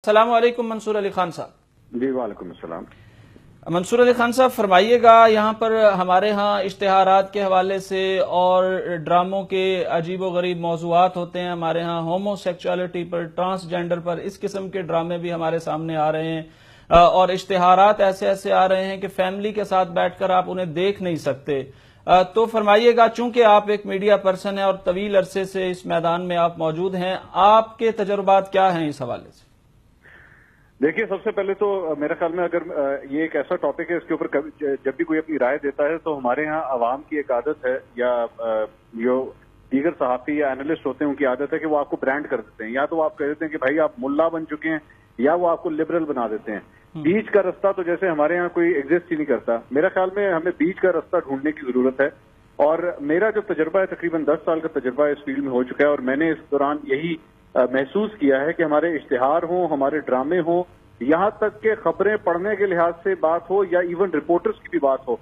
السلام علیکم منصور علی خان صاحب۔ جی وعلیکم السلام۔ منصور علی خان صاحب فرمائیے گا، یہاں پر ہمارے ہاں اشتہارات کے حوالے سے اور ڈراموں کے عجیب و غریب موضوعات ہوتے ہیں، ہمارے ہاں ہومو سیکچوالٹی پر، ٹرانسجینڈر پر اس قسم کے ڈرامے بھی ہمارے سامنے آ رہے ہیں، اور اشتہارات ایسے آ رہے ہیں کہ فیملی کے ساتھ بیٹھ کر آپ انہیں دیکھ نہیں سکتے۔ تو فرمائیے گا، چونکہ آپ ایک میڈیا پرسن ہیں اور طویل عرصے سے اس میدان میں آپ موجود ہیں، آپ کے تجربات کیا ہیں اس حوالے سے؟ دیکھیے، سب سے پہلے تو میرے خیال میں اگر یہ ایک ایسا ٹاپک ہے اس کے اوپر جب بھی کوئی اپنی رائے دیتا ہے تو ہمارے ہاں عوام کی ایک عادت ہے، یا جو دیگر صحافی یا اینالسٹ ہوتے ہیں ان کی عادت ہے کہ وہ آپ کو برانڈ کر دیتے ہیں، یا تو وہ آپ کہہ دیتے ہیں کہ بھائی آپ ملا بن چکے ہیں، یا وہ آپ کو لبرل بنا دیتے ہیں۔ بیچ کا رستہ تو جیسے ہمارے ہاں کوئی ایگزسٹ ہی نہیں کرتا۔ میرے خیال میں ہمیں بیچ کا رستہ ڈھونڈنے کی ضرورت ہے، اور میرا جو تجربہ ہے تقریباً 10 سال کا تجربہ اس فیلڈ میں ہو چکا ہے، اور میں نے اس دوران یہی محسوس کیا ہے کہ ہمارے اشتہار ہوں، ہمارے ڈرامے ہوں، یہاں تک کہ خبریں پڑھنے کے لحاظ سے بات ہو یا ایون رپورٹرز کی بھی بات ہو،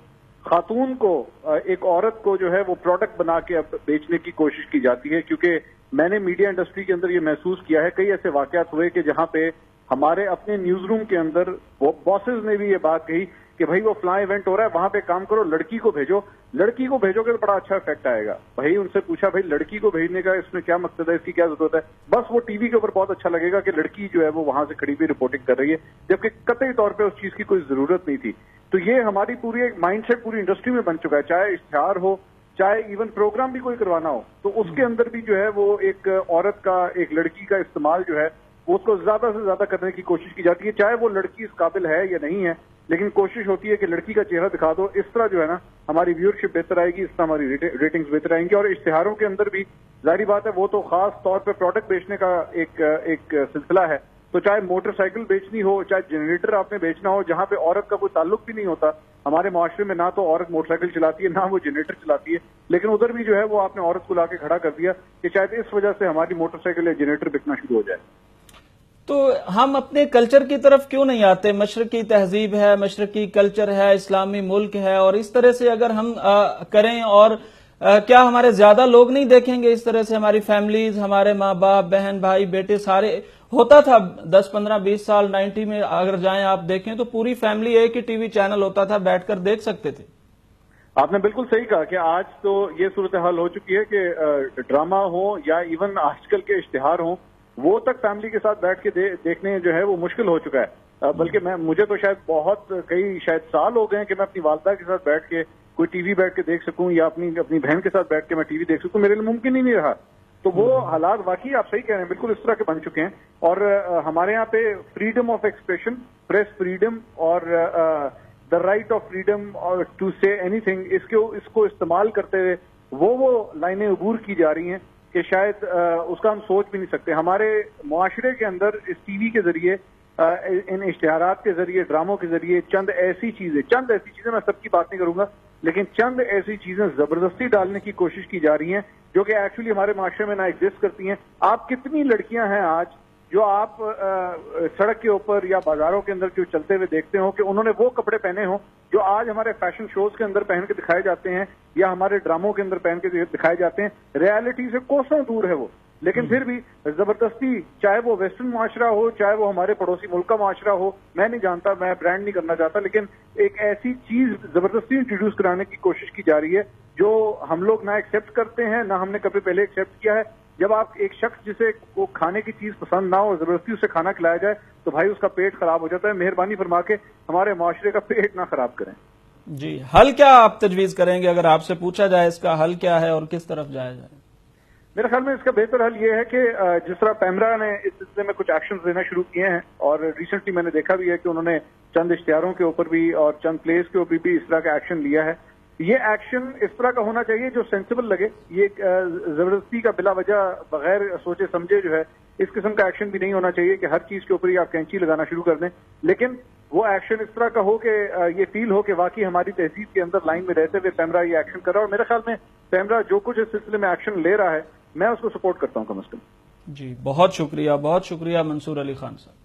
خاتون کو، ایک عورت کو جو ہے وہ پروڈکٹ بنا کے اب بیچنے کی کوشش کی جاتی ہے۔ کیونکہ میں نے میڈیا انڈسٹری کے اندر یہ محسوس کیا ہے، کئی ایسے واقعات ہوئے کہ جہاں پہ ہمارے اپنے نیوز روم کے اندر باسز نے بھی یہ بات کہی کہ بھائی وہ فلاں ایونٹ ہو رہا ہے، وہاں پہ کام کرو، لڑکی کو بھیجو گے تو بڑا اچھا افیکٹ آئے گا۔ بھائی ان سے پوچھا، بھائی لڑکی کو بھیجنے کا اس میں کیا مقصد ہے، اس کی کیا ضرورت ہے؟ بس وہ ٹی وی کے اوپر بہت اچھا لگے گا کہ لڑکی جو ہے وہ وہاں سے کھڑی ہوئی رپورٹنگ کر رہی ہے، جبکہ قطعی طور پہ اس چیز کی کوئی ضرورت نہیں تھی۔ تو یہ ہماری پوری ایک مائنڈ سیٹ پوری انڈسٹری میں بن چکا ہے، چاہے اشتہار ہو، چاہے ایون پروگرام بھی کوئی کروانا ہو، تو اس کے اندر بھی جو ہے وہ ایک عورت کا، ایک لڑکی کا استعمال جو ہے وہ اس کو زیادہ سے زیادہ کرنے کی کوشش کی جاتی ہے، چاہے وہ لڑکی اس قابل ہے یا نہیں ہے، لیکن کوشش ہوتی ہے کہ لڑکی کا چہرہ دکھا دو۔ اس طرح جو ہے نا ہماری ویورشپ بہتر آئے گی، اس طرح ہماری ریٹنگز بہتر آئیں گی۔ اور اشتہاروں کے اندر بھی ظاہری بات ہے وہ تو خاص طور پہ پروڈکٹ بیچنے کا ایک سلسلہ ہے، تو چاہے موٹر سائیکل بیچنی ہو، چاہے جنریٹر آپ نے بیچنا ہو، جہاں پہ عورت کا کوئی تعلق بھی نہیں ہوتا۔ ہمارے معاشرے میں نہ تو عورت موٹر سائیکل چلاتی ہے، نہ وہ جنریٹر چلاتی ہے، لیکن ادھر بھی جو ہے وہ آپ نے عورت کو لا کے کھڑا کر دیا کہ شاید اس وجہ سے ہماری موٹر سائیکل یا جنریٹر بکنا شروع ہو جائے۔ تو ہم اپنے کلچر کی طرف کیوں نہیں آتے؟ مشرقی تہذیب ہے، مشرقی کلچر ہے، اسلامی ملک ہے، اور اس طرح سے اگر ہم کریں، اور کیا ہمارے زیادہ لوگ نہیں دیکھیں گے اس طرح سے؟ ہماری فیملیز، ہمارے ماں باپ، بہن بھائی، بیٹے، سارے ہوتا تھا 10 15 20 سال 90 میں اگر جائیں آپ دیکھیں تو پوری فیملی ایک ہی ٹی وی چینل ہوتا تھا، بیٹھ کر دیکھ سکتے تھے۔ آپ نے بالکل صحیح کہا کہ آج تو یہ صورتحال ہو چکی ہے کہ ڈرامہ ہو یا ایون آج کل کے اشتہار ہوں، وہ تک فیملی کے ساتھ بیٹھ کے دیکھنے جو ہے وہ مشکل ہو چکا ہے۔ بلکہ مجھے تو شاید شاید سال ہو گئے ہیں کہ میں اپنی والدہ کے ساتھ بیٹھ کے کوئی ٹی وی بیٹھ کے دیکھ سکوں، یا اپنی بہن کے ساتھ بیٹھ کے میں ٹی وی دیکھ سکوں، میرے لیے ممکن ہی نہیں رہا۔ تو وہ حالات واقعی آپ صحیح کہہ رہے ہیں، بالکل اس طرح کے بن چکے ہیں۔ اور ہمارے یہاں پہ freedom of expression, press freedom, اور the right of freedom to say اینی تھنگ، اس کو استعمال کرتے ہوئے وہ لائنیں عبور کی جا رہی ہیں کہ شاید اس کا ہم سوچ بھی نہیں سکتے۔ ہمارے معاشرے کے اندر اس ٹی وی کے ذریعے، ان اشتہارات کے ذریعے، ڈراموں کے ذریعے چند ایسی چیزیں، میں سب کی بات نہیں کروں گا، لیکن چند ایسی چیزیں زبردستی ڈالنے کی کوشش کی جا رہی ہیں جو کہ ایکچولی ہمارے معاشرے میں نہ ایگزسٹ کرتی ہیں۔ آپ کتنی لڑکیاں ہیں آج جو آپ سڑک کے اوپر یا بازاروں کے اندر جو چلتے ہوئے دیکھتے ہو کہ انہوں نے وہ کپڑے پہنے ہوں جو آج ہمارے فیشن شوز کے اندر پہن کے دکھائے جاتے ہیں، یا ہمارے ڈراموں کے اندر پہن کے دکھائے جاتے ہیں، ریالٹی سے کوسوں دور ہے وہ، لیکن پھر بھی زبردستی، چاہے وہ ویسٹرن معاشرہ ہو، چاہے وہ ہمارے پڑوسی ملک کا معاشرہ ہو، میں نہیں جانتا، میں برانڈ نہیں کرنا چاہتا، لیکن ایک ایسی چیز زبردستی انٹروڈیوس کرانے کی کوشش کی جا رہی ہے جو ہم لوگ نہ ایکسیپٹ کرتے ہیں، نہ ہم نے کبھی پہلے ایکسیپٹ کیا ہے۔ جب آپ ایک شخص جسے وہ کھانے کی چیز پسند نہ ہو، زبردستی اسے کھانا کھلایا جائے تو بھائی اس کا پیٹ خراب ہو جاتا ہے۔ مہربانی فرما کے ہمارے معاشرے کا پیٹ نہ خراب کریں۔ جی، حل کیا آپ تجویز کریں گے اگر آپ سے پوچھا جائے اس کا حل کیا ہے اور کس طرف جایا جائے؟ میرے خیال میں اس کا بہتر حل یہ ہے کہ جس طرح پیمرا نے اس سلسلے میں کچھ ایکشنز لینا شروع کیے ہیں، اور ریسنٹلی میں نے دیکھا بھی ہے کہ انہوں نے چند اشتہاروں کے اوپر بھی اور چند پلیز کے اوپر بھی اس طرح کا ایکشن لیا ہے۔ یہ ایکشن اس طرح کا ہونا چاہیے جو سینسیبل لگے، یہ زبردستی کا بلا وجہ بغیر سوچے سمجھے جو ہے اس قسم کا ایکشن بھی نہیں ہونا چاہیے کہ ہر چیز کے اوپر ہی آپ کینچی لگانا شروع کر دیں، لیکن وہ ایکشن اس طرح کا ہو کہ یہ فیل ہو کہ واقعی ہماری تہذیب کے اندر لائن میں رہتے ہوئے پیمرا یہ ایکشن کر رہا ہے۔ اور میرے خیال میں پیمرا جو کچھ اس سلسلے میں ایکشن لے رہا ہے، میں اس کو سپورٹ کرتا ہوں کم از کم۔ جی، بہت شکریہ منصور علی خان صاحب۔